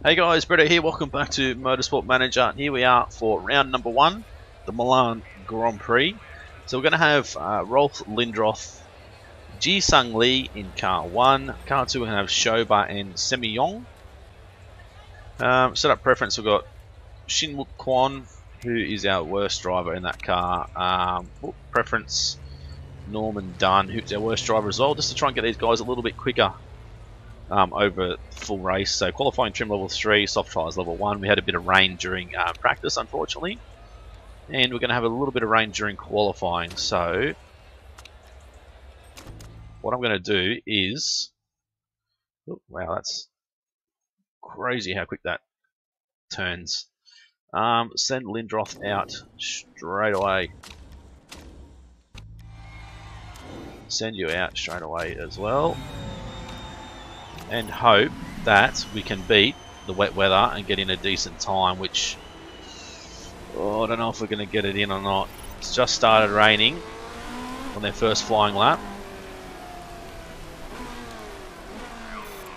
Hey guys, Brett here, welcome back to Motorsport Manager. Here we are for round number 1, the Milan Grand Prix. So we're going to have Rolf Lindroth, Ji Sung Lee in car 1. Car 2 we're going to have Shoba and Semi Yong. Setup preference, we've got Shin Wook Kwon, who is our worst driver in that car. Preference, Norman Dunn, who's our worst driver as well, just to try and get these guys a little bit quicker over the full race. So qualifying trim level 3, soft tyres level 1. We had a bit of rain during practice, unfortunately, and we're going to have a little bit of rain during qualifying. So what I'm going to do is, oh, wow, that's crazy how quick that turns. Send Lindroth out straight away. Send you out straight away as well. And hope that we can beat the wet weather and get in a decent time, which I don't know if we're going to get it in or not. It's just started raining on their first flying lap,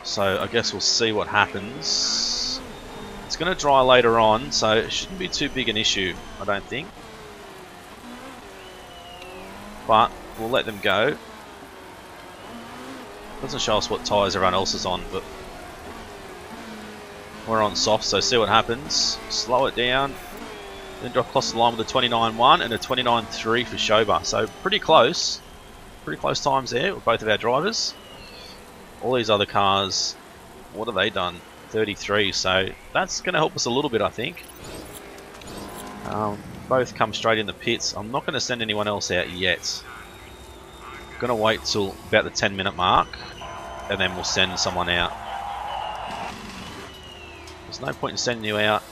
so I guess we'll see what happens. It's going to dry later on, so it shouldn't be too big an issue, I don't think, but we'll let them go. Doesn't show us what tyres everyone else is on, but we're on soft, so see what happens. Slow it down. Lindroth crossed the line with a 29.1 and a 29.3 for Shoba. So pretty close times there with both of our drivers. All these other cars, what have they done? 33, so that's going to help us a little bit, I think. Both come straight in the pits. I'm not going to send anyone else out yet. Gonna wait till about the 10-minute mark, and then we'll send someone out. There's no point in sending you out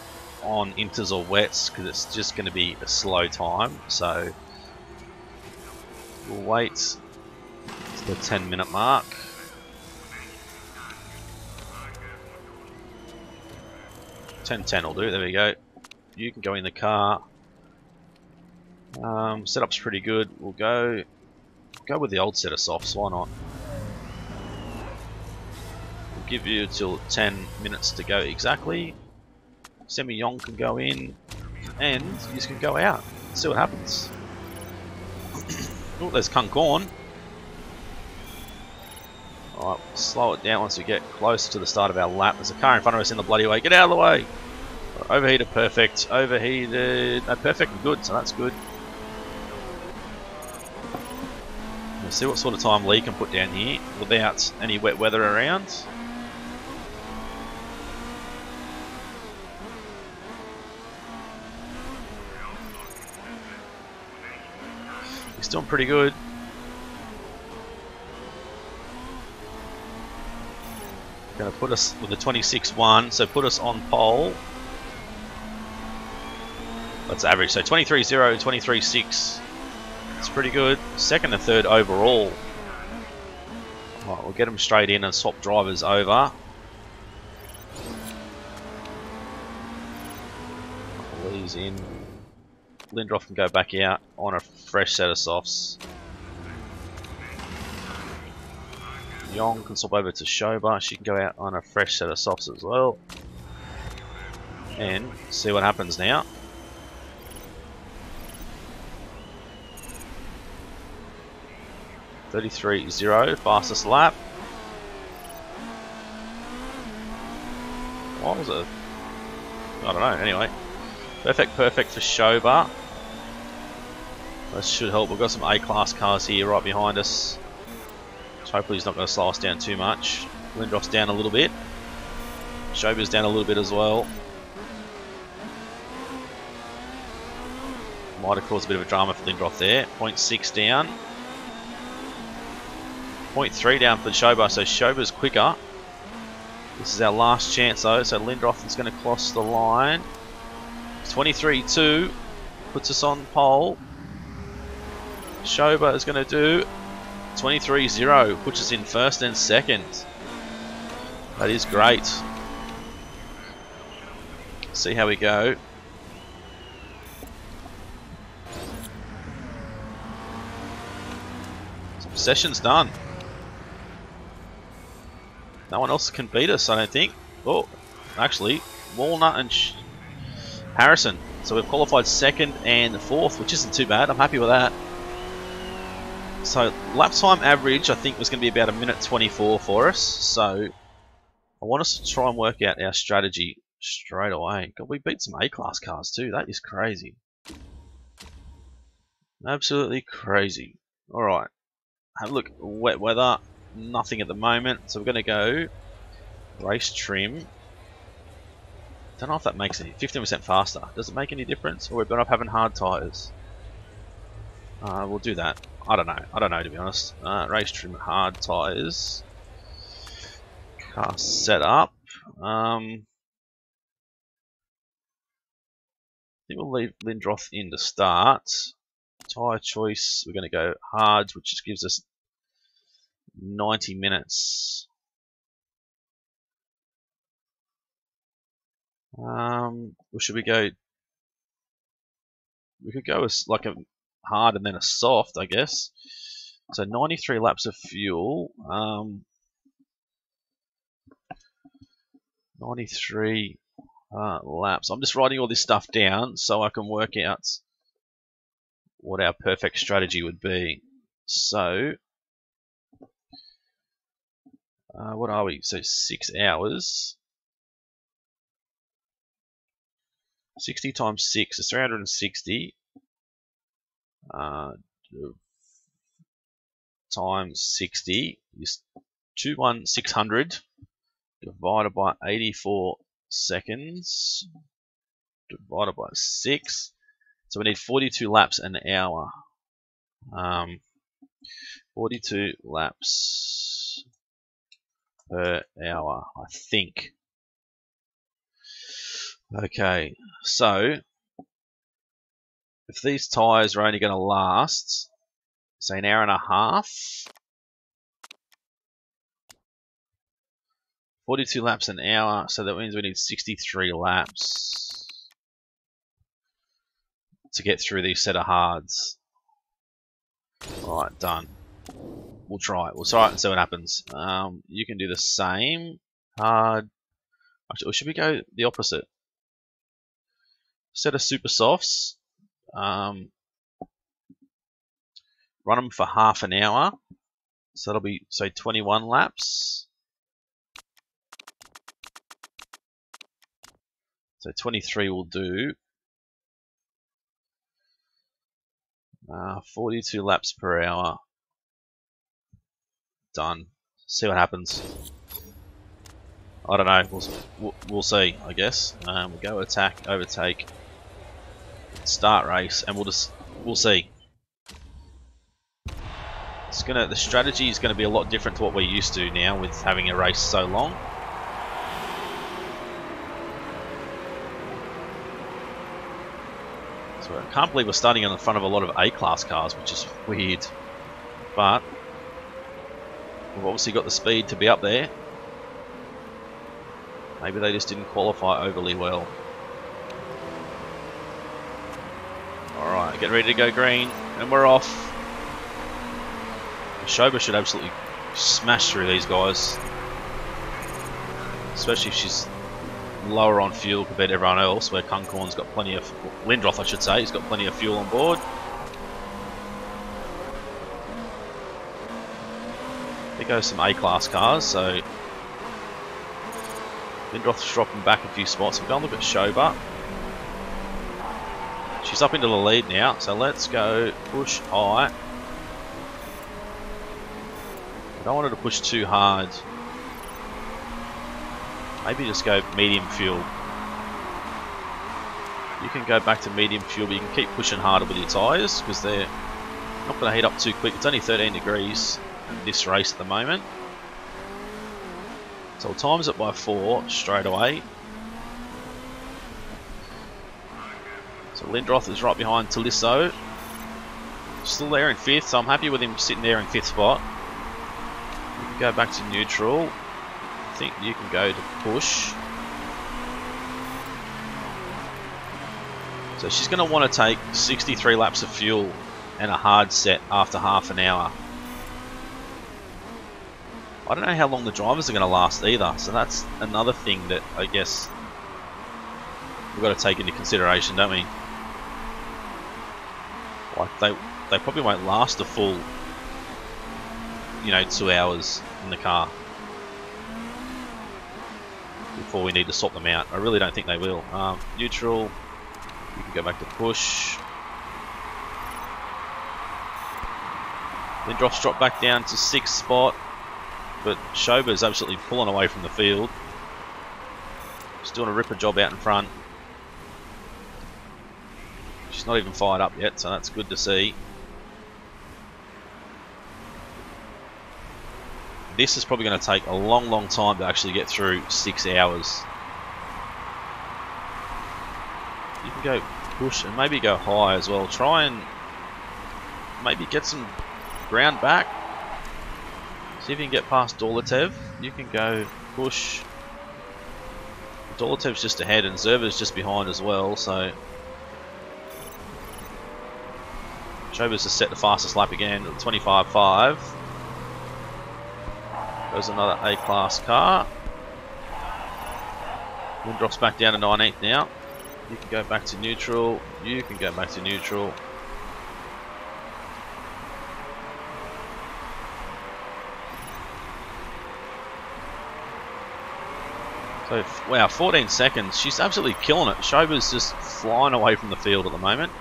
on inters or wets because it's just going to be a slow time. So we'll wait till the 10-minute mark. 10:10 will do. There we go. You can go in the car. Setup's pretty good. We'll go with the old set of softs, why not? We'll give you till 10 minutes to go exactly. Semi Yong can go in, and you can go out. See what happens. Oh, there's Kung Korn. Alright, slow it down once we get closer to the start of our lap. There's a car in front of us in the bloody way. Get out of the way! Overheated, perfect. Overheated, no, perfect and good, so that's good. We'll see what sort of time Lee can put down here without any wet weather around. He's doing pretty good. Going to put us with a 26.1, so put us on pole. That's average, so 23.0, 23.6. It's pretty good. Second and third overall. Right, we'll get them straight in and swap drivers over. Lee's in. Lindroth can go back out on a fresh set of softs. Yong can swap over to Shoba. She can go out on a fresh set of softs as well. And see what happens now. .33.0, fastest lap. What was it? I don't know, anyway. Perfect for Shoba. That should help. We've got some A-class cars here right behind us. So hopefully he's not going to slow us down too much. Lindroth's down a little bit. Shoba's down a little bit as well. Might have caused a bit of a drama for Lindroth there. 0.6 down. 0.3 down for Shoba, so Shoba's quicker. This is our last chance though, so Lindroth is going to cross the line. 23.2 puts us on pole. Shoba is going to do 23.0, puts us in first and second. That is great. See how we go. Session's done. No one else can beat us, I don't think. Oh, actually, Walnut and Harrison. So we've qualified 2nd and 4th, which isn't too bad. I'm happy with that. So lap time average, I think, was going to be about 1:24 for us. So I want us to try and work out our strategy straight away. God, we beat some A-class cars too. That is crazy. Absolutely crazy. Alright. Have a look. Wet weather. Nothing at the moment. So we're going to go race trim. Don't know if that makes any 15% faster. Does it make any difference? Or we're better off having hard tyres? We'll do that. I don't know. I don't know, to be honest. Race trim hard tyres. Car set up. I think we'll leave Lindroth in to start. Tyre choice, we're going to go hard, which just gives us 90 minutes. Or should we go? We could go as like a hard and then a soft, I guess. So 93 laps of fuel. 93 laps. I'm just writing all this stuff down so I can work out what our perfect strategy would be. So, what are we? So 6 hours. 60 times 6 is 360. Times 60 is 21600 divided by 84 seconds divided by 6. So we need 42 laps an hour. 42 laps per hour, I think. Okay, so if these tyres are only going to last, say, an hour and a half, 42 laps an hour, so that means we need 63 laps to get through these set of hards. Alright, done. We'll try it. We'll try it and see what happens. You can do the same. Hard. Actually, or should we go the opposite? Set of super softs. Run them for half an hour. So that'll be, say, 21 laps. So 23 will do. 42 laps per hour. Done. See what happens. I don't know. We'll see, I guess. We'll go attack, overtake, start race, and we'll see. The strategy is gonna be a lot different to what we're used to now with having a race so long. So I can't believe we're starting in the front of a lot of A-class cars, which is weird. But we've obviously got the speed to be up there. Maybe they just didn't qualify overly well. Alright, get ready to go green, and we're off. Shoba should absolutely smash through these guys. Especially if she's lower on fuel compared to everyone else, where Kunkorn's got plenty of... Lindroth, I should say, he's got plenty of fuel on board. There goes some A-class cars, so... Lindroth's dropping back a few spots. We're going to look at Shoba. She's up into the lead now, so let's go push high. I don't want her to push too hard. Maybe just go medium fuel. You can go back to medium fuel, but you can keep pushing harder with your tyres because they're not going to heat up too quick. It's only 13 degrees in this race at the moment. So we'll times it by 4 straight away. So Lindroth is right behind Talisso. Still there in 5th, so I'm happy with him sitting there in 5th spot. You can go back to neutral. I think you can go to push. So she's going to want to take 63 laps of fuel and a hard set after half an hour. I don't know how long the drivers are going to last either, so that's another thing that I guess we've got to take into consideration, don't we? Like they probably won't last a full, 2 hours in the car before we need to swap them out. I really don't think they will. Neutral, you can go back to push. Lindroth's dropped back down to 6th spot, but Schober's absolutely pulling away from the field. She's doing a ripper job out in front. She's not even fired up yet, so that's good to see. This is probably going to take a long, long time to actually get through 6 hours. You can go push and maybe go high as well. Try and maybe get some ground back. See if you can get past Dolatev. You can go push. Dolatev's just ahead and Zerva's just behind as well, so Schober's just set the fastest lap again at 25.5. Goes another A-class car. Lindroth's back down to 19th now. You can go back to neutral. You can go back to neutral. So, wow, 14 seconds. She's absolutely killing it. Schober's just flying away from the field at the moment.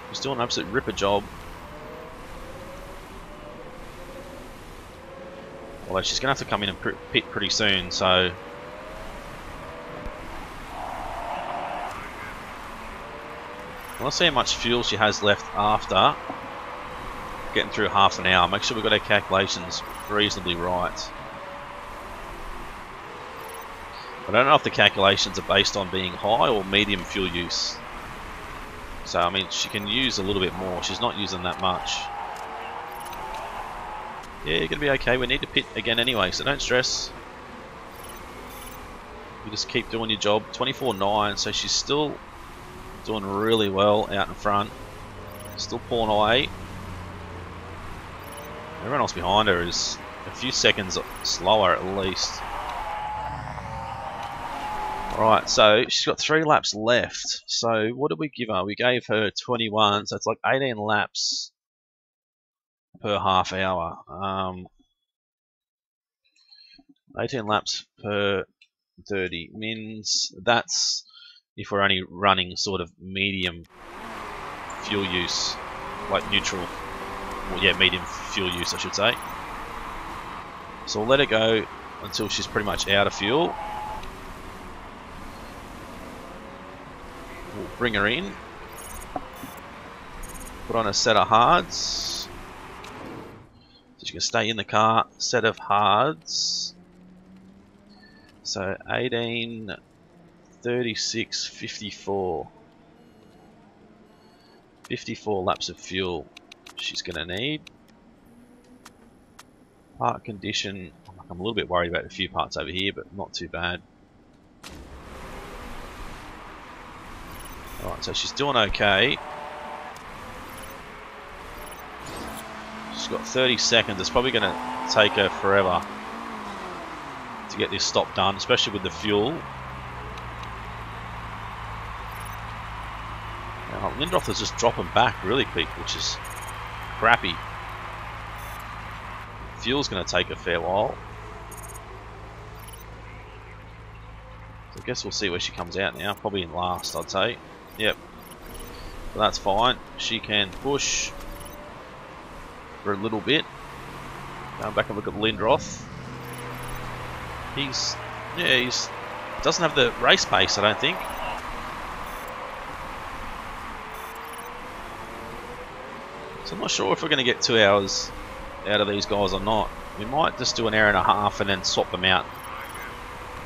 She's doing an absolute ripper job. Although she's going to have to come in and pit pretty soon, so let's see how much fuel she has left after getting through half an hour. Make sure we've got our calculations reasonably right. I don't know if the calculations are based on being high or medium fuel use. So, I mean, she can use a little bit more. She's not using that much. Yeah, you're going to be okay. We need to pit again anyway, so don't stress. You just keep doing your job. 24.9, so she's still doing really well out in front. Still pulling away. Everyone else behind her is a few seconds slower at least. Alright, so she's got 3 laps left. So what did we give her? We gave her 21, so it's like 18 laps per half hour. 18 laps per 30 mins. That's if we're only running sort of medium fuel use, like neutral. Well, yeah, medium fuel use, I should say. So we'll let her go until she's pretty much out of fuel. We'll bring her in. Put on a set of hards. So she can stay in the car. Set of hards. So 18, 36, 54. 54 laps of fuel she's going to need. Part condition. I'm a little bit worried about a few parts over here, but not too bad. Alright, so she's doing okay. She's got 30 seconds. It's probably going to take her forever to get this stop done, especially with the fuel. Now, Lindroth is just dropping back really quick, which is crappy. Fuel's going to take a fair while. So I guess we'll see where she comes out now. Probably in last, I'd say. Yep. But that's fine. She can push for a little bit. Going back and look at Lindroth. He's doesn't have the race pace, I don't think. So I'm not sure if we're going to get 2 hours out of these guys or not. We might just do an hour and a half and then swap them out.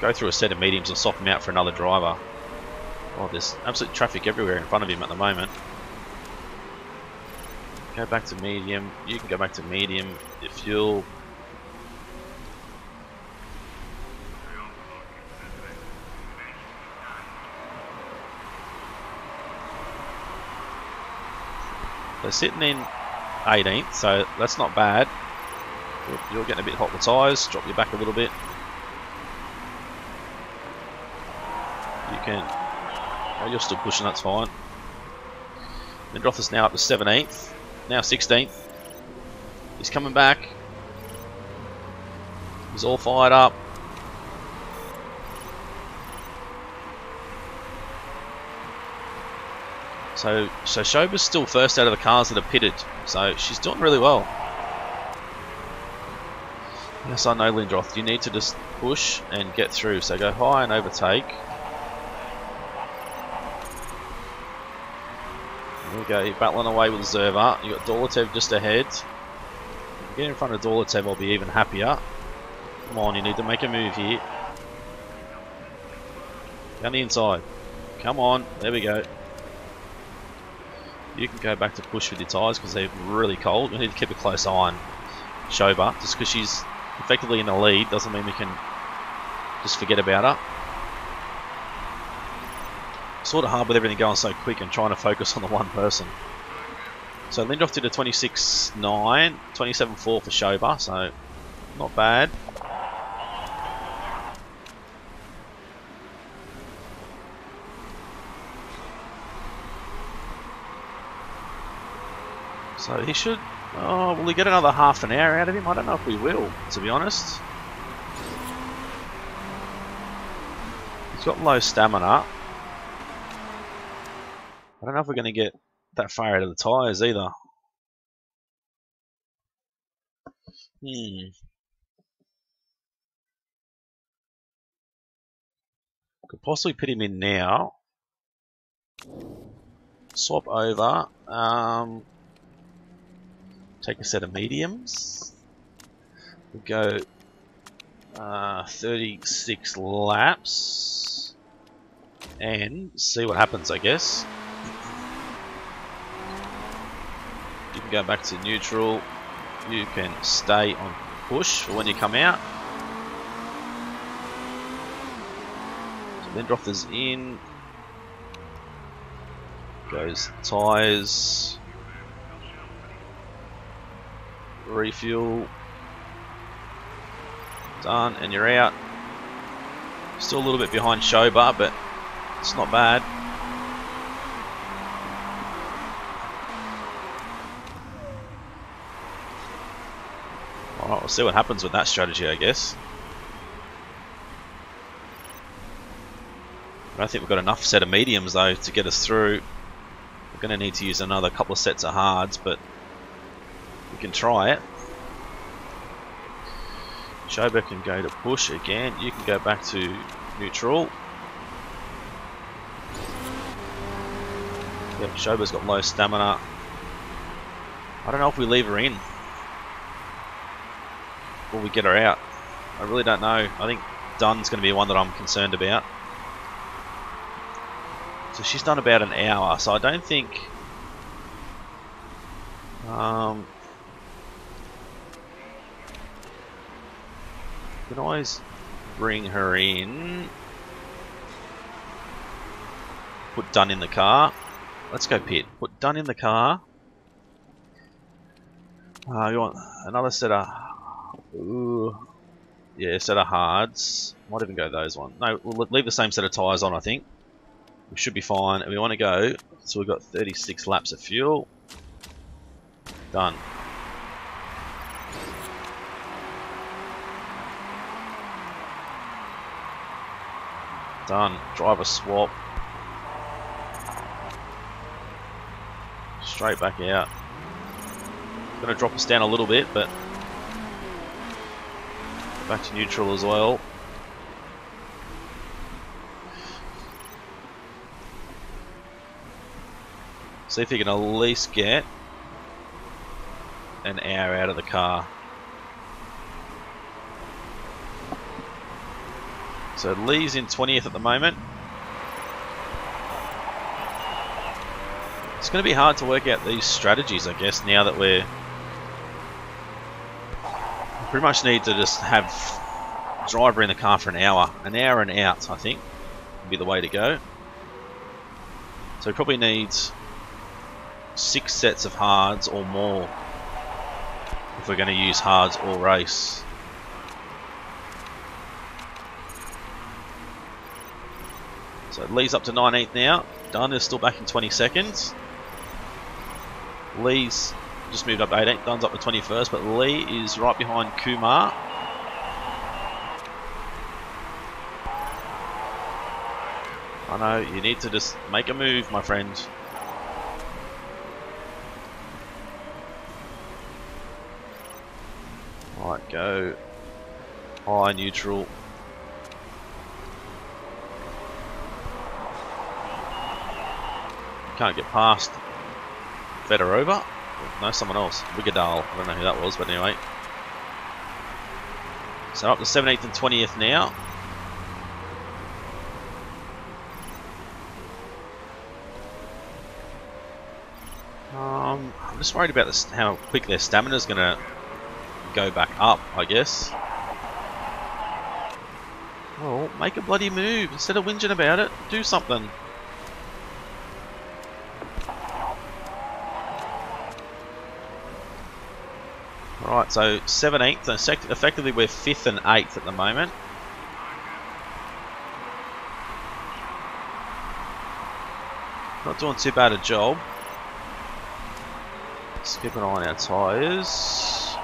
Go through a set of mediums and swap them out for another driver. Oh, there's absolute traffic everywhere in front of him at the moment. Go back to medium. You can go back to medium. Your fuel. They're sitting in 18th, so that's not bad. You're getting a bit hot with tyres. Drop you back a little bit. You can... Oh, you're still pushing, that's fine. Lindroth is now up to 17th. Now 16th. He's coming back. He's all fired up. So Shoba's still first out of the cars that are pitted. So she's doing really well. Yes, I know, Lindroth. You need to just push and get through. So go high and overtake. There we go. You're battling away with Zerva. You've got Dolatev just ahead. If you get in front of Dolatev, I'll be even happier. Come on, you need to make a move here. Down the inside. Come on. There we go. You can go back to push with your tyres because they're really cold. We need to keep a close eye on Shoba. Just because she's effectively in the lead doesn't mean we can just forget about her. Sort of hard with everything going so quick and trying to focus on the one person. So Lindroth did a 26.9, 27.4 for Shoba, so not bad. So he should... Oh, will we get another half an hour out of him? I don't know if we will, to be honest. He's got low stamina. I don't know if we're going to get that far out of the tyres either. Could possibly put him in now. Swap over. Take a set of mediums. We'll go 36 laps and see what happens, I guess. You can go back to neutral. You can stay on push for when you come out. So Lindroth is in. Goes tyres. Refuel. Done, and you're out. Still a little bit behind Shoba, but it's not bad. Alright, we'll see what happens with that strategy, I guess. I don't think we've got enough set of mediums though to get us through. We're going to need to use another couple of sets of hards, but we can try it. Shoba can go to push again. You can go back to neutral. Yep, Shoba's got low stamina. I don't know if we leave her in or we get her out. I really don't know. I think Dunn's going to be one that I'm concerned about. So she's done about an hour, so I don't think... You can always bring her in. Put Dunn in the car. Let's go pit. Put Dunn in the car. You want another set of... Ooh. Yeah, set of hards. Might even go those ones. No, we'll leave the same set of tyres on, I think. We should be fine. And we want to go. So we've got 36 laps of fuel. Done. Done. Driver swap. Straight back out. Going to drop us down a little bit, but back to neutral as well. See if you can at least get an hour out of the car. So Lee's in 20th at the moment. It's going to be hard to work out these strategies, I guess, now that we pretty much need to just have driver in the car for an hour and out, I think, would be the way to go. So we probably need 6 sets of hards or more if we're going to use hards or race. So Lee's up to 19th now. Dunn is still back in 22nd. Lee's just moved up to 18th. Dunn's up to 21st, but Lee is right behind Kumar. I know, you need to just make a move, my friend. Alright, go high, neutral. Can't get past Fedorova. No, someone else. Wigadal. I don't know who that was, but anyway. So up to 17th and 20th now. I'm just worried about this, how quick their stamina is going to go back up, I guess. Well, make a bloody move. Instead of whinging about it, do something. Alright, so 17th, so effectively we're 5th and 8th at the moment. Not doing too bad a job. Let's keep an eye on our tyres.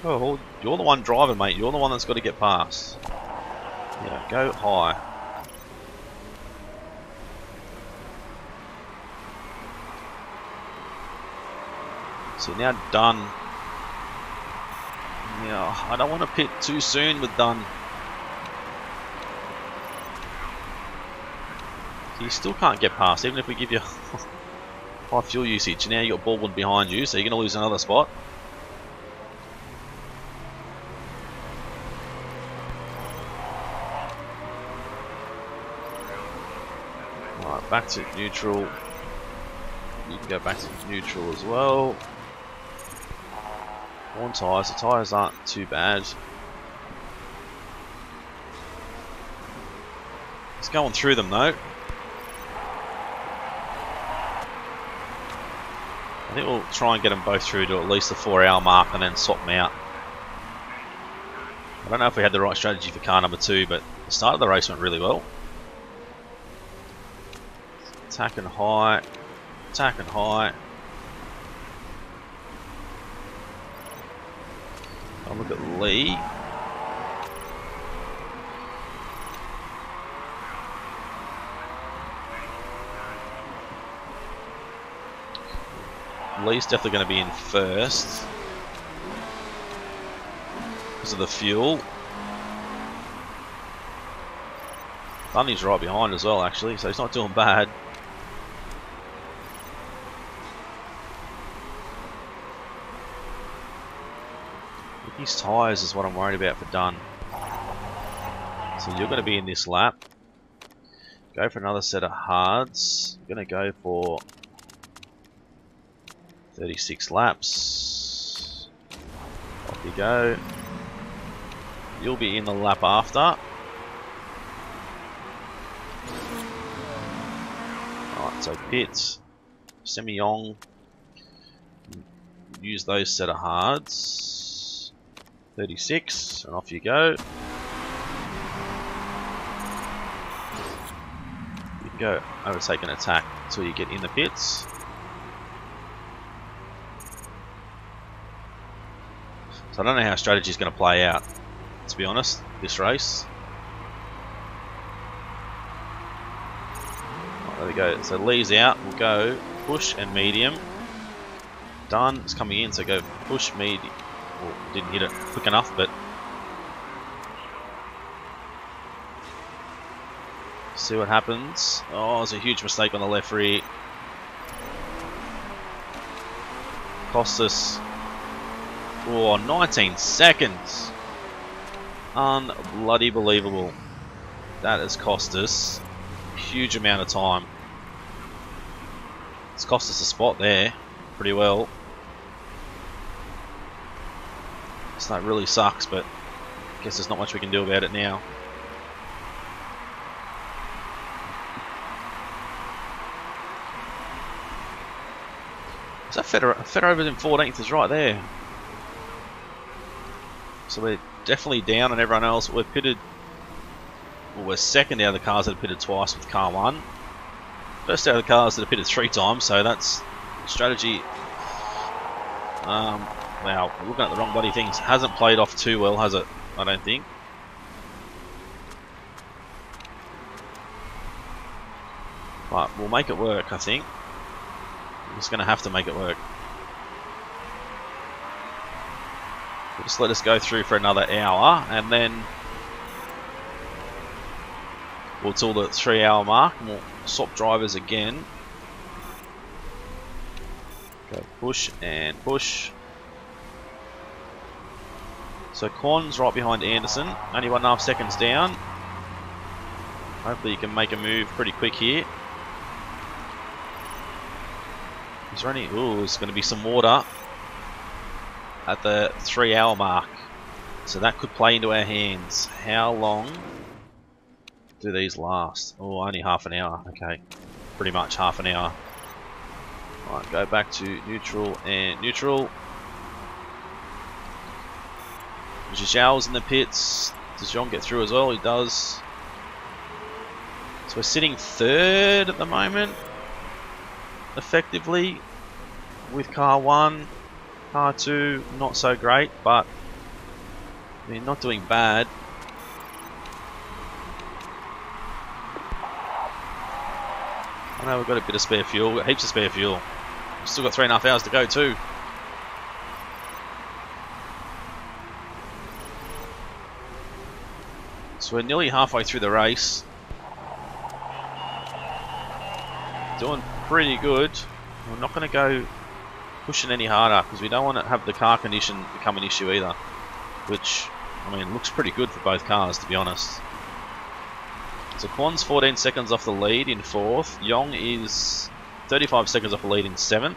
Oh, you're the one driving, mate. You're the one that's got to get past. Yeah, go high. So now Dunn. Yeah, I don't want to pit too soon with Dunn. You still can't get past, even if we give you high fuel usage. Now you got Baldwin behind you, so you're going to lose another spot. Alright, back to neutral. You can go back to neutral as well. On tyres, the tyres aren't too bad. It's going through them though. I think we'll try and get them both through to at least the 4-hour mark and then swap them out. I don't know if we had the right strategy for car number 2, but the start of the race went really well. Attacking high, attacking high. I'll look at Lee. Lee's definitely going to be in first because of the fuel. Bunny's right behind as well, actually, so he's not doing bad. His tyres is what I'm worried about for Dunn. So you're going to be in this lap. Go for another set of hards. You're going to go for 36 laps. Off you go. You'll be in the lap after. Alright, so pits. Semyong. Use those set of hards. 36, and off you go. You can go overtake and attack until you get in the pits. So I don't know how strategy is going to play out, to be honest, this race. Oh, there we go. So Lee's out. We'll go push and medium. Dunn is coming in, so go push, medium. Well, didn't hit it quick enough, but see what happens. Oh, there's a huge mistake on the left rear. Cost us 19 seconds. Unbloody believable. That has cost us a huge amount of time. It's cost us a spot there pretty well. So that really sucks, but I guess there's not much we can do about it now. So Federer in 14th is right there. So we're definitely down on everyone else. We're pitted. Well, we're second out of the cars that have pitted twice with car 1. First out of the cars that have pitted 3 times. So that's strategy. Wow, we're looking at the wrong bloody things. Hasn't played off too well, has it? I don't think. But we'll make it work, I think. We're just going to have to make it work. Just let us go through for another hour, and then we'll till the 3-hour mark, and we'll swap drivers again. Go push and push. So Quan's right behind Anderson, only 1.5 seconds down. Hopefully you can make a move pretty quick here. Is there any... Ooh, there's going to be some water at the 3-hour mark. So that could play into our hands. How long do these last? Oh, only half an hour. Okay, pretty much half an hour. Alright, go back to neutral and neutral. Zhou's in the pits. Does Zhong get through as well? He does. So we're sitting 3rd at the moment, effectively, with car 1. Car 2, not so great, but I mean, not doing bad. I know we've got a bit of spare fuel, we've got heaps of spare fuel. We've still got 3.5 hours to go too. So we're nearly halfway through the race. Doing pretty good. We're not going to go pushing any harder because we don't want to have the car condition become an issue either. Which, I mean, looks pretty good for both cars, to be honest. So Quan's 14 seconds off the lead in 4th. Yong is 35 seconds off the lead in 7th.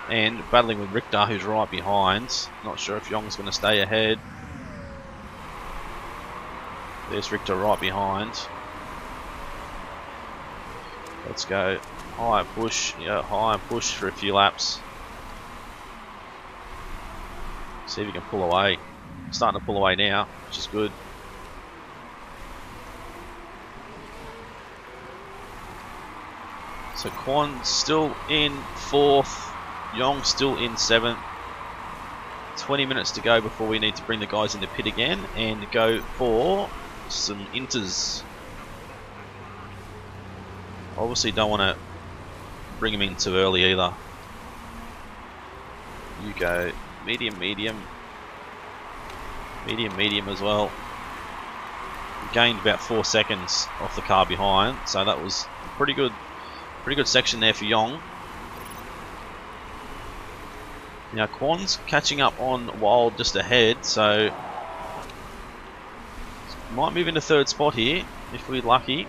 And battling with Richter, who's right behind. Not sure if Yong's going to stay ahead. There's Richter right behind. Let's go high and push. Yeah, high and push for a few laps. See if we can pull away. Starting to pull away now, which is good. So Quan still in 4th. Yong still in 7th. 20 minutes to go before we need to bring the guys in the pit again and go for some inters. Obviously don't want to bring them in too early either. You go medium, medium. Medium, medium as well. Gained about 4 seconds off the car behind, so that was a pretty good section there for Yong. Now Quan's catching up on Wild just ahead, so might move into 3rd spot here if we're lucky.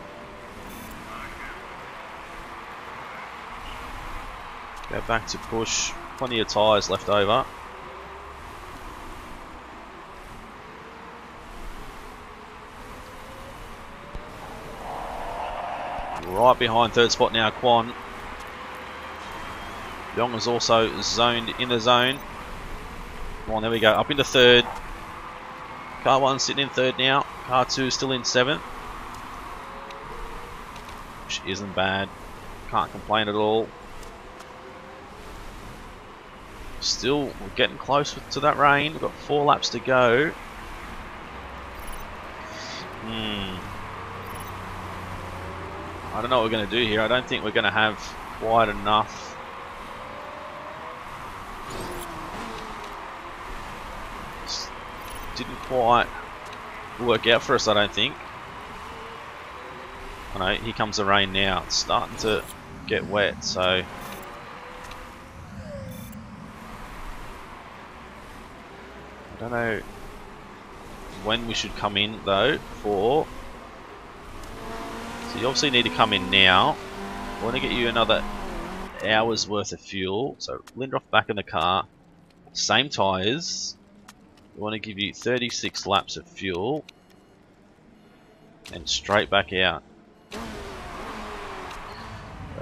Go back to push. Plenty of tyres left over. Right behind 3rd spot now, Quan. Yong is also zoned in the zone. Come on, there we go. Up into 3rd. Car 1 sitting in 3rd now. Car 2 still in 7th. Which isn't bad. Can't complain at all. Still, we're getting close to that rain. We've got 4 laps to go. I don't know what we're going to do here. I don't think we're going to have quite enough. Didn't quite work out for us, I don't think. I know, here comes the rain now. It's starting to get wet, so I don't know when we should come in though for. So you obviously need to come in now. I want to get you another hour's worth of fuel. So Lindroth back in the car. Same tyres. We want to give you 36 laps of fuel. And straight back out.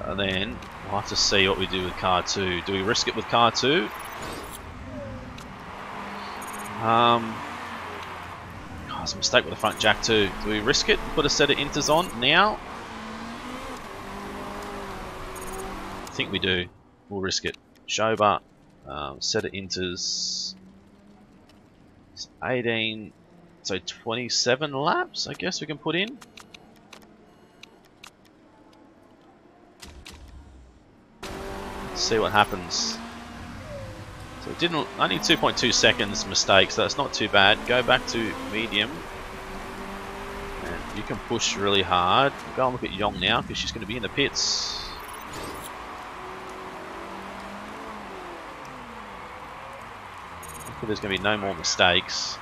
And then we'll have to see what we do with car 2. Do we risk it with car 2? It's a mistake with the front jack too. Do we risk it and put a set of inters on now? I think we do. We'll risk it. Shoba, set of inters. It's 18, so 27 laps I guess we can put in. Let's see what happens. So it didn't, only 2.2 seconds mistake, so that's not too bad. Go back to medium. And you can push really hard. Go and look at Yong now, because she's going to be in the pits. Hopefully there's going to be no more mistakes.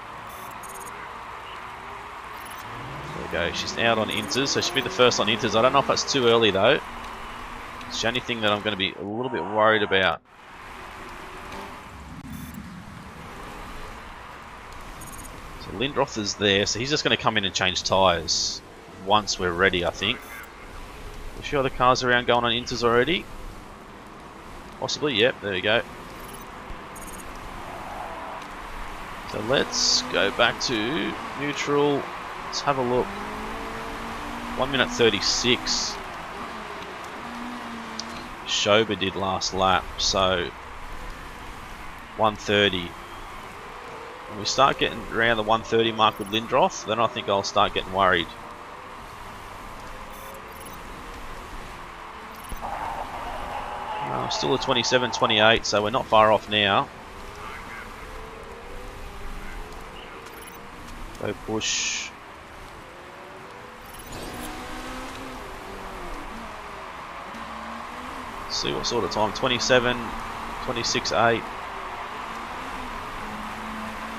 There we go, she's out on inters, so she'll be the first on inters. I don't know if that's too early though. It's the only thing that I'm going to be a little bit worried about. Lindroth is there, so he's just going to come in and change tyres once we're ready, I think. A few other cars around going on inters already. Possibly, yep, there we go. So let's go back to neutral. Let's have a look. 1 minute 36. Shoba did last lap, so 1:30. When we start getting around the 1:30 mark with Lindroth, then I think I'll start getting worried. Still a 27-28, so we're not far off now. Go push. Let's see what sort of time. 27, 26.8.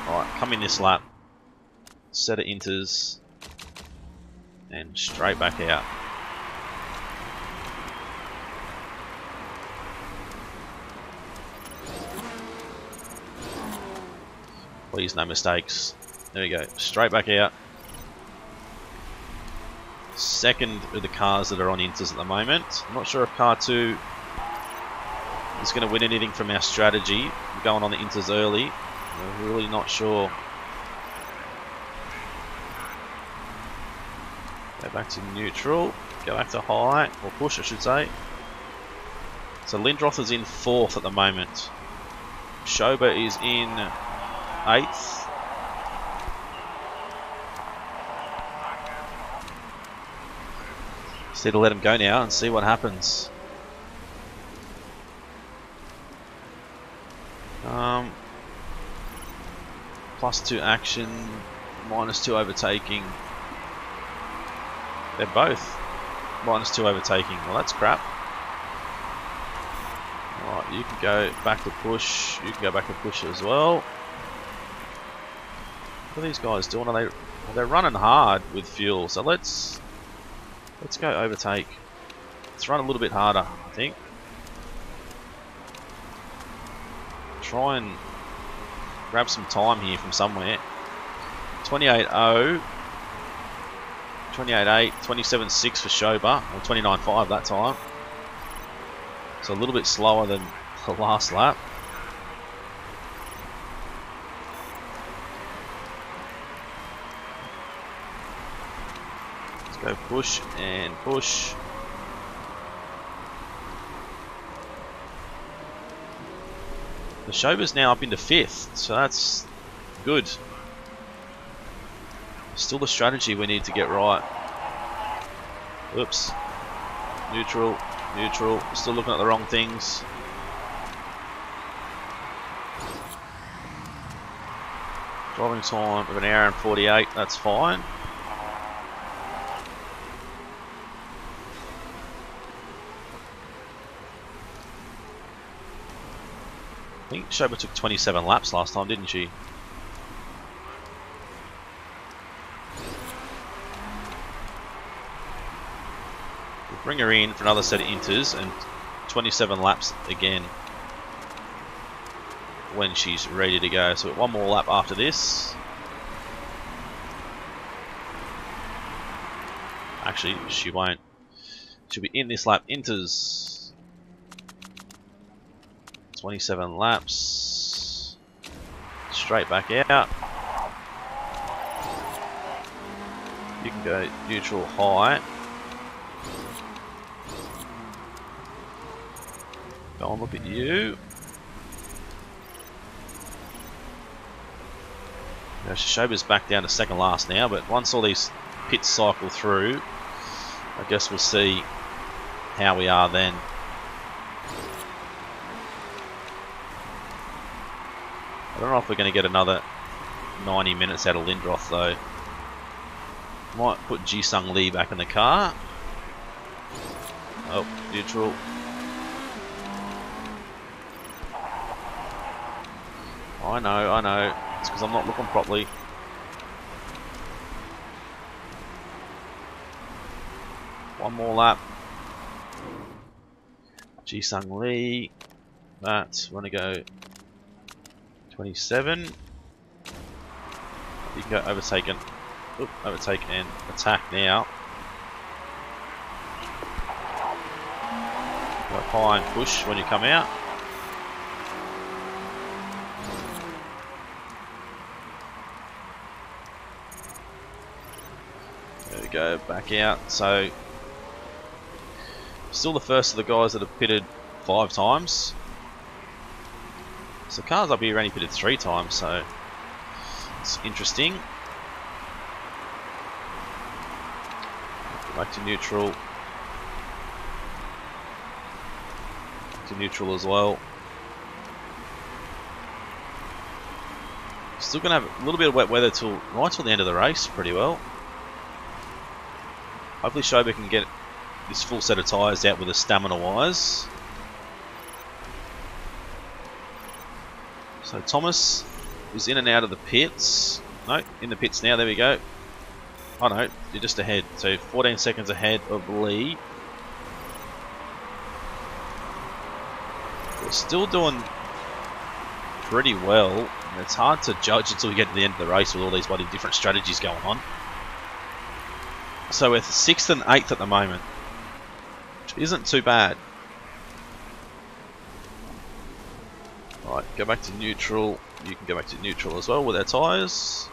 Alright, come in this lap. Set of inters. And straight back out. Please, no mistakes. There we go. Straight back out. Second of the cars that are on inters at the moment. I'm not sure if car 2 is going to win anything from our strategy. We're going on the inters early. We're really not sure. Go back to neutral. Go back to high, or push I should say. So Lindroth is in 4th at the moment. Shoba is in 8th. Just need to let him go now and see what happens. +2 action, -2 overtaking. They're both -2 overtaking. Well, that's crap. Alright, you can go back to push. You can go back to push as well. What are these guys doing? They're running hard with fuel. So let's go overtake. Let's run a little bit harder, I think. Try and grab some time here from somewhere. 28.0, 28.8, 27.6 for Shoba, or 29.5 that time. So a little bit slower than the last lap. Let's go push and push. The Shoba's now up into 5th, so that's good. Still the strategy we need to get right. Oops. Neutral, neutral. Still looking at the wrong things. Driving time of 1 hour and 48, that's fine. I think Shoba took 27 laps last time, didn't she? We'll bring her in for another set of inters and 27 laps again when she's ready to go. So one more lap after this. Actually, she won't. Should be in this lap. Enters 27 laps. Straight back out. You can go neutral high. Go and look at you. Shoba's back down to second last now, but once all these pits cycle through, I guess we'll see how we are then. I don't know if we're going to get another 90 minutes out of Lindroth though. Might put Jisung Lee back in the car. Oh, neutral. I know. It's because I'm not looking properly. One more lap. Jisung Lee. That, we're going to go 27. You can go overtake and attack now. Go high and push when you come out. There we go, back out. So, still the first of the guys that have pitted 5 times. So cars up here only pitted 3 times, so it's interesting. Back to neutral. Back to neutral as well. Still going to have a little bit of wet weather right till the end of the race pretty well. Hopefully Shoba can get this full set of tyres out with a stamina wise. So Thomas is in and out of the pits. No, in the pits now, there we go. Oh no, you're just ahead. So 14 seconds ahead of Lee. We're still doing pretty well. And it's hard to judge until we get to the end of the race with all these bloody different strategies going on. So we're 6th and 8th at the moment, which isn't too bad. Right, go back to neutral. You can go back to neutral as well with our tyres.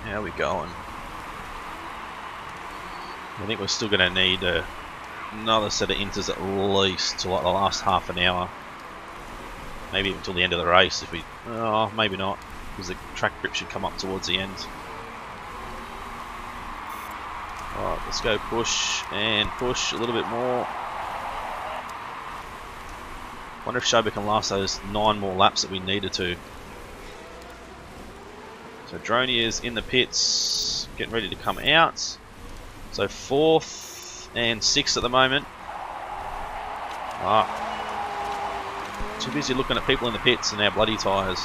How are we going? I think we're still going to need another set of inters at least to like the last half an hour. Maybe even until the end of the race if we... Oh, maybe not, because the track grip should come up towards the end. Alright, let's go push and push a little bit more. Wonder if Shoba can last those 9 more laps that we needed to. So Droney is in the pits, getting ready to come out. So 4th and 6th at the moment. Too busy looking at people in the pits and our bloody tyres.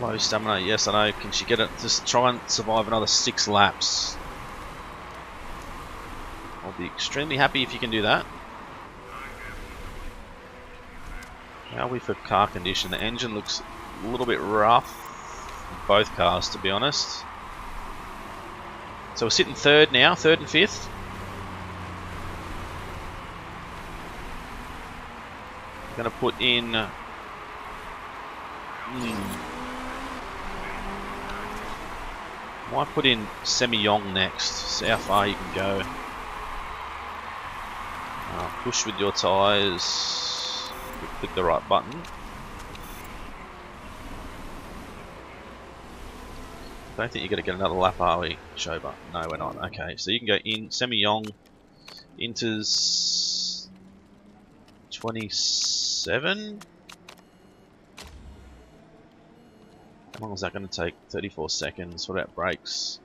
Low stamina, yes I know. Can she get it? Just try and survive another 6 laps. I'll be extremely happy if you can do that. How are we for car condition? The engine looks a little bit rough in both cars, to be honest. So we're sitting 3rd now, 3rd and 5th. Going to put in... Might put in Semi Yong next. See how far you can go. Push with your tyres. Click the right button. Don't think you're going to get another lap, are we, Shoba? No, we're not. Okay, so you can go in. Semi Yong enters 27. How long is that going to take? 34 seconds. What about brakes?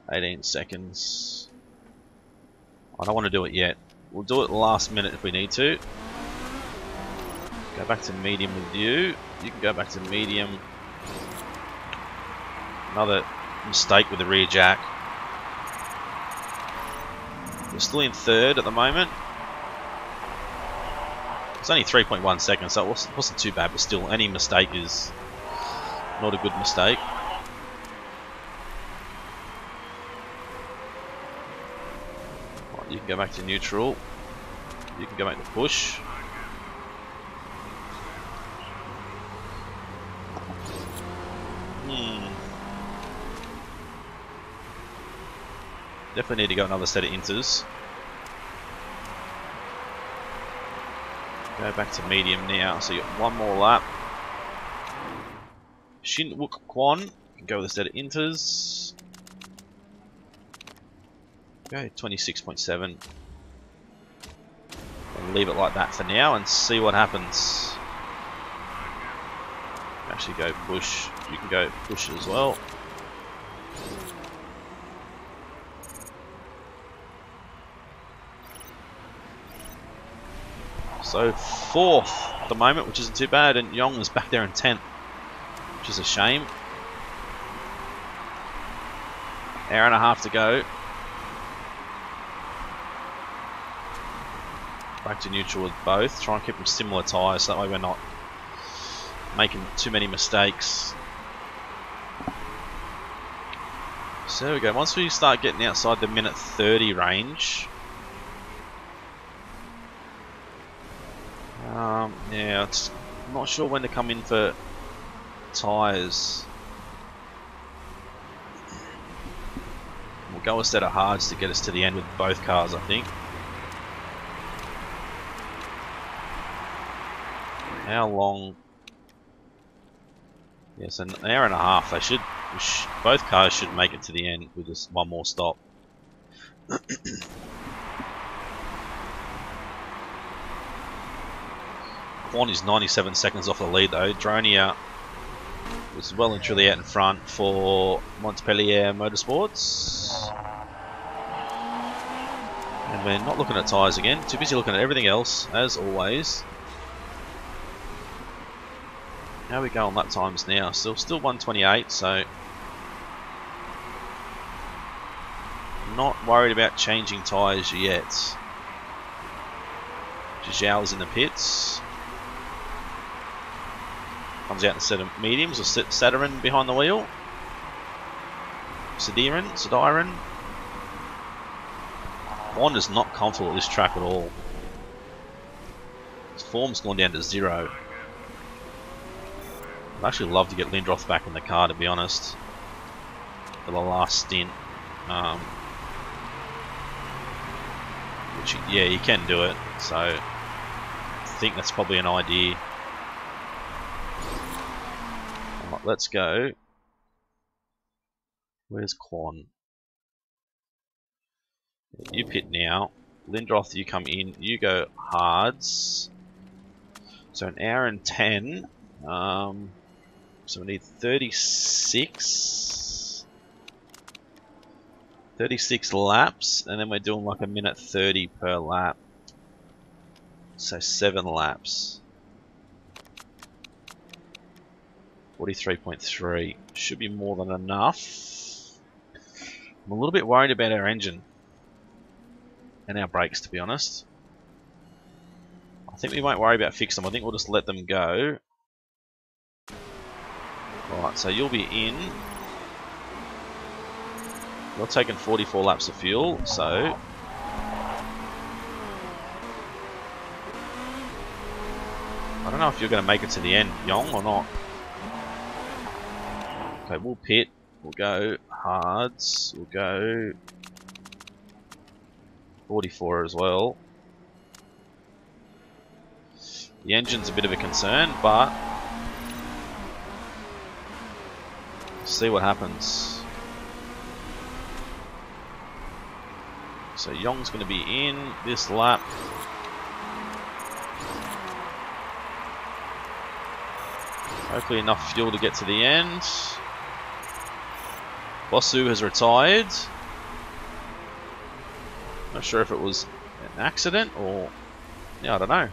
18 seconds. I don't want to do it yet. We'll do it last minute if we need to. Go back to medium with you. You can go back to medium. Another mistake with the rear jack. We're still in 3rd at the moment. It's only 3.1 seconds, so it wasn't too bad, but still, any mistake is not a good mistake. Right, you can go back to neutral. You can go back to push. Definitely need to go another set of inters. Go back to medium now, so you got one more lap. Shin Wook Kwon can go with a set of inters. Go 26.7. And leave it like that for now and see what happens. Actually go push. You can go push as well. So 4th at the moment, which isn't too bad, and Yong is back there in 10th, which is a shame. Hour and a half to go. Back to neutral with both. Try and keep them similar tyres, so that way we're not making too many mistakes. So there we go. Once we start getting outside the minute 30 range, yeah, I'm not sure when to come in for tyres. We'll go a set of hards to get us to the end with both cars, I think. How long? Yes, an hour and a half. They should. Both cars should make it to the end with just one more stop. Kwon is 97 seconds off the lead though. Dronia is well and truly out in front for Montpellier Motorsports. And we're not looking at tyres again. Too busy looking at everything else, as always. How we go on lap times now? Still 128, so not worried about changing tyres yet. Zhou's in the pits. Comes out in a set of mediums, or Sadirin behind the wheel. Sadirin. Honda's not comfortable at this track at all. His form's gone down to 0. I'd actually love to get Lindroth back in the car, to be honest, for the last stint. Which, yeah, you can do it, so I think that's probably an idea. Alright, let's go. Where's Kwon? You pit now. Lindroth, you come in. You go hards. So an hour and 10. So we need 36 laps, and then we're doing like a minute 30 per lap. So 7 laps. 43.3 should be more than enough. I'm a little bit worried about our engine and our brakes, to be honest. I think we won't worry about fixing them. I think we'll just let them go. Right, so you'll be in. You're taking 44 laps of fuel, so I don't know if you're going to make it to the end, Yong, or not. Okay, we'll pit. We'll go hards. We'll go 44 as well. The engine's a bit of a concern, but see what happens. So Yong's going to be in this lap. Hopefully enough fuel to get to the end. Bosu has retired. Not sure if it was an accident or... yeah, I don't know.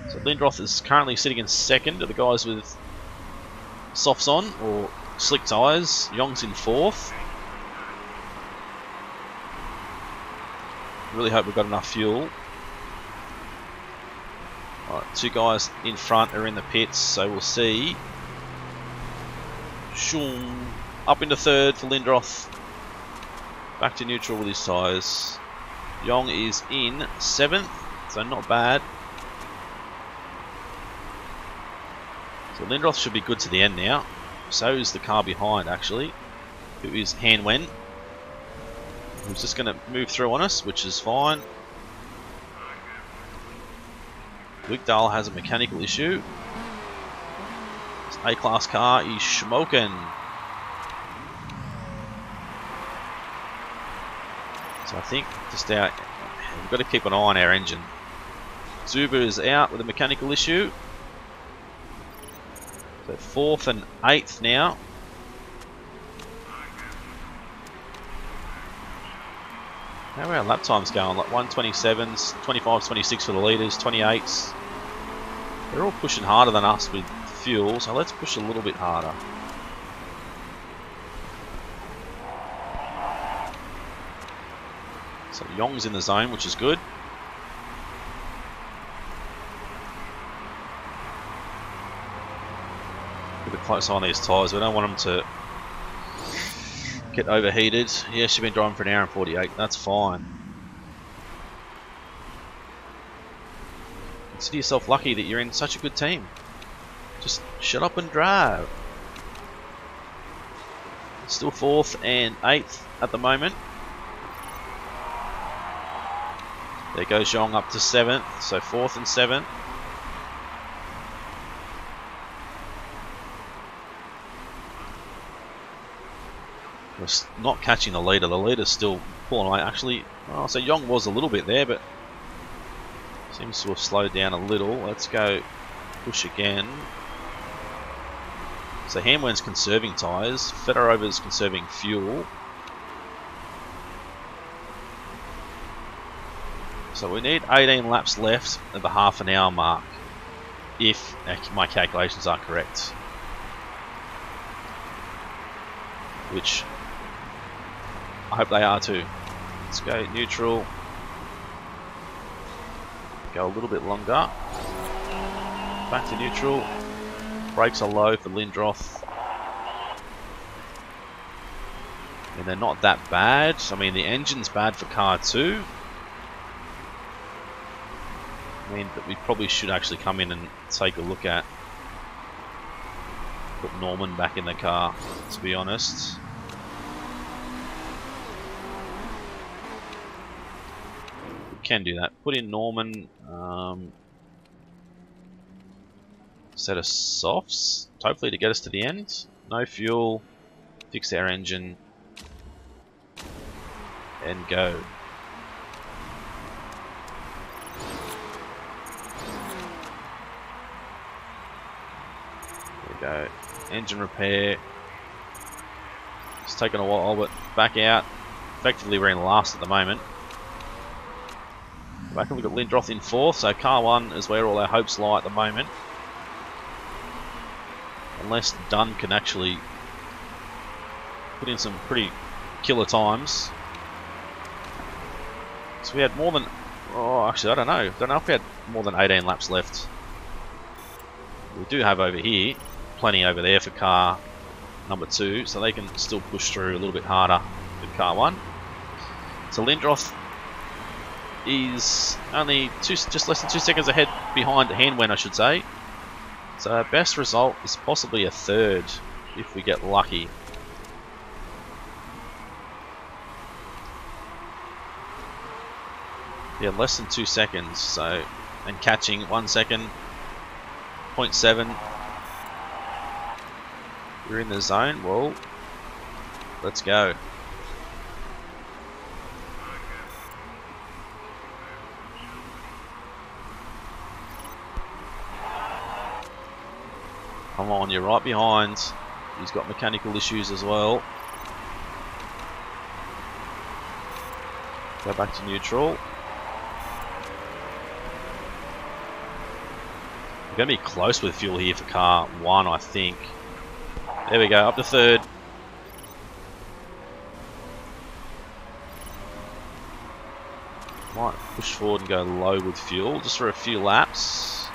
So Lindroth is currently sitting in second to the guys with softs on or slick tyres. Yong's in 4th. Really hope we've got enough fuel. Alright, 2 guys in front are in the pits, so we'll see. Shoom. Up into 3rd for Lindroth. Back to neutral with his tyres. Yong is in 7th, so not bad. So Lindroth should be good to the end now. So is the car behind, actually, who is Hanwen, who's just going to move through on us, which is fine. Wigdal has a mechanical issue. This A-class car is smoking. So I think just out, we've got to keep an eye on our engine. Zuba is out with a mechanical issue. So 4th and 8th now. How are our lap times going? Like 1:27s, 25s, 26 for the leaders, 28s. They're all pushing harder than us with fuel, so let's push a little bit harder. So Yong's in the zone, which is good. Keep a close eye on these tyres. We don't want them to get overheated. Yes, you've been driving for an hour and 48. That's fine. Consider yourself lucky that you're in such a good team. Just shut up and drive. Still 4th and 8th at the moment. There goes Zhong up to 7th, so 4th and 7th. We're not catching the leader. The leader's still pulling away. Actually, oh, so Yong was a little bit there, but seems to have slowed down a little. Let's go push again. So Hanwen's conserving tyres. Fedorov's conserving fuel. So we need 18 laps left at the half an hour mark, if my calculations are correct. Which I hope they are too. Let's go neutral. Go a little bit longer. Back to neutral. Brakes are low for Lindroth. And they're not that bad. I mean, the engine's bad for car 2. I mean, that we probably should actually come in and take a look at. Put Norman back in the car, to be honest. We can do that. Put in Norman. Set of softs, hopefully to get us to the end. No fuel. Fix our engine. And go. Go. Engine repair. It's taken a while, but back out. Effectively, we're in last at the moment. Back and we've got Lindroth in 4th, so car 1 is where all our hopes lie at the moment. Unless Dunn can actually put in some pretty killer times. So we had more than... Oh, actually, I don't know. Don't know if we had more than 18 laps left. We do have over here. Plenty over there for car number 2, so they can still push through a little bit harder than car 1. So Lindroth is only just less than 2 seconds ahead behind Hanwen, I should say. So our best result is possibly a 3rd if we get lucky. Yeah, less than 2 seconds. So, and catching 1 second, 0.7. You're in the zone. Well, let's go. Come on, you're right behind. He's got mechanical issues as well. Go back to neutral. We're going to be close with fuel here for car 1, I think. There we go, up to 3rd. Might push forward and go low with fuel, just for a few laps.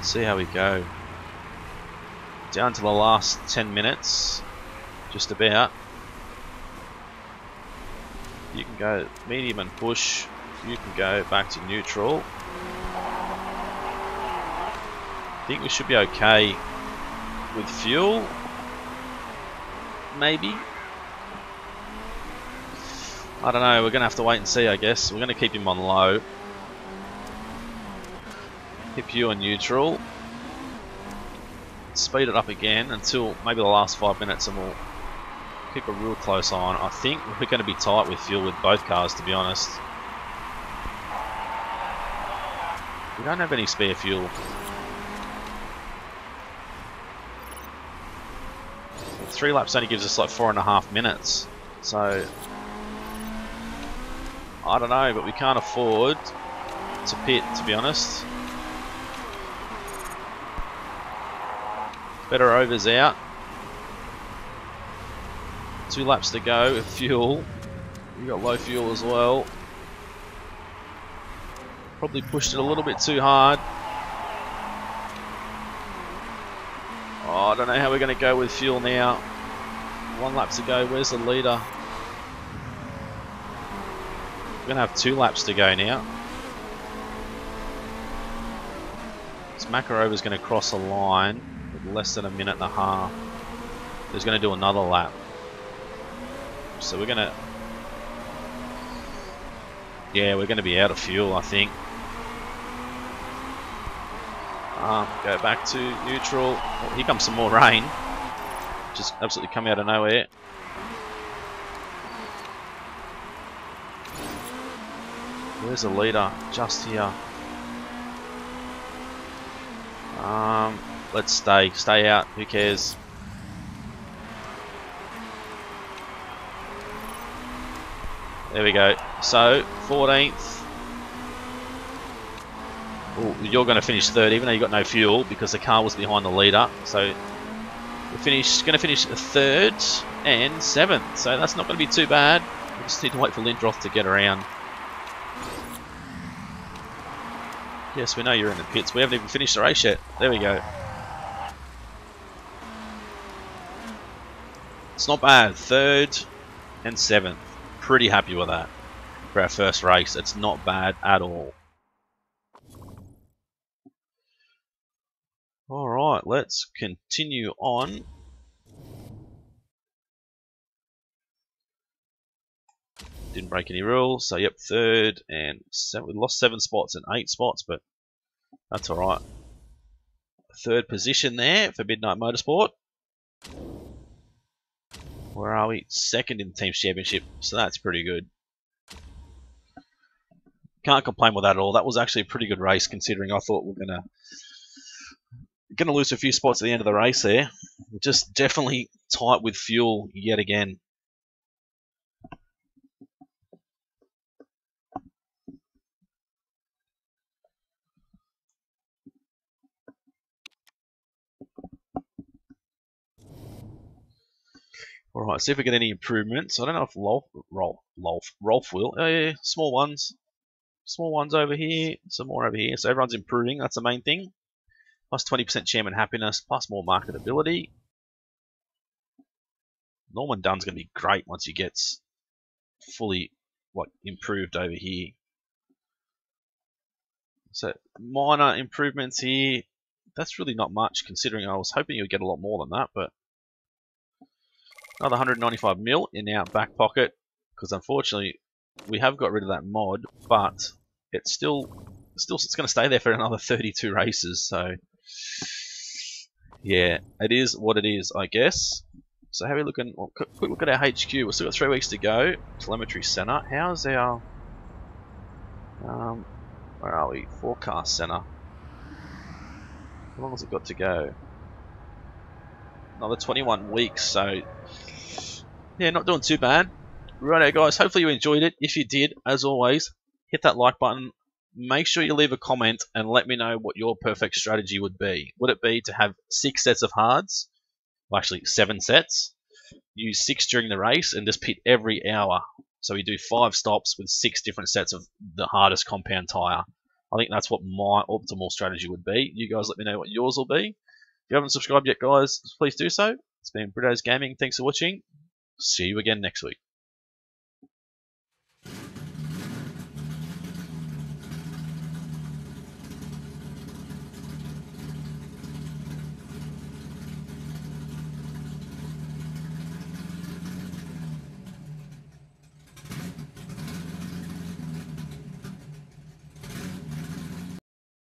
see how we go. Down to the last 10 minutes, just about. You can go medium and push. You can go back to neutral. I think we should be okay with fuel. Maybe. I don't know. We're going to have to wait and see, I guess. We're going to keep him on low. Keep you on neutral. Speed it up again until maybe the last 5 minutes, and we'll keep a real close eye on. I think we're going to be tight with fuel with both cars, to be honest. We don't have any spare fuel. 3 laps only gives us like 4.5 minutes, so I don't know, but we can't afford to pit, to be honest. Better overs out. 2 laps to go with fuel. We've got low fuel as well. Probably pushed it a little bit too hard. Oh, I don't know how we're going to go with fuel now. 1 lap to go. Where's the leader? We're going to have 2 laps to go now. This Makarova's going to cross a line with less than 1.5 minutes. He's going to do another lap. So we're going to... yeah, we're going to be out of fuel, I think. Go back to neutral. Oh, here comes some more rain. Just absolutely come out of nowhere. Where's the leader? Just here. Let's stay out. Who cares? There we go. So 14th. Ooh, you're going to finish 3rd, even though you got no fuel because the car was behind the leader. So we're going to finish 3rd and 7th. So that's not going to be too bad. We just need to wait for Lindroth to get around. Yes, we know you're in the pits. We haven't even finished the race yet. There we go. It's not bad. 3rd and 7th. Pretty happy with that for our first race. It's not bad at all. Alright, let's continue on. Didn't break any rules, so yep, 3rd and 7. We lost 7 spots and 8 spots, but that's alright. 3rd position there for Midnight Motorsport. Where are we? 2nd in the Teams Championship, so that's pretty good. Can't complain with that at all. That was actually a pretty good race, considering I thought we were gonna lose a few spots at the end of the race there. Just definitely tight with fuel yet again. Alright, see if we get any improvements. I don't know if Rolf will. Oh yeah, small ones. Small ones over here, some more over here. So everyone's improving, that's the main thing. Plus 20% chairman happiness, plus more marketability. Norman Dunn's going to be great once he gets fully improved over here. So minor improvements here. That's really not much considering I was hoping you'd get a lot more than that, but another 195 mil in our back pocket because unfortunately we have got rid of that mod, but it's still it's going to stay there for another 32 races. So yeah, it is what it is, I guess. So how are we looking? Well, quick look at our HQ. We've still got 3 weeks to go. Telemetry center. How's our where are we? Forecast center. How long has it got to go? Another 21 weeks. So yeah, not doing too bad. Righto guys, hopefully you enjoyed it. If you did, as always, hit that like button. Make sure you leave a comment and let me know what your perfect strategy would be. Would it be to have 6 sets of hards? Well, actually 7 sets. Use 6 during the race and just pit every hour. So we do 5 stops with 6 different sets of the hardest compound tyre. I think that's what my optimal strategy would be. You guys let me know what yours will be. If you haven't subscribed yet, guys, please do so. It's been Brito's Gaming. Thanks for watching. See you again next week.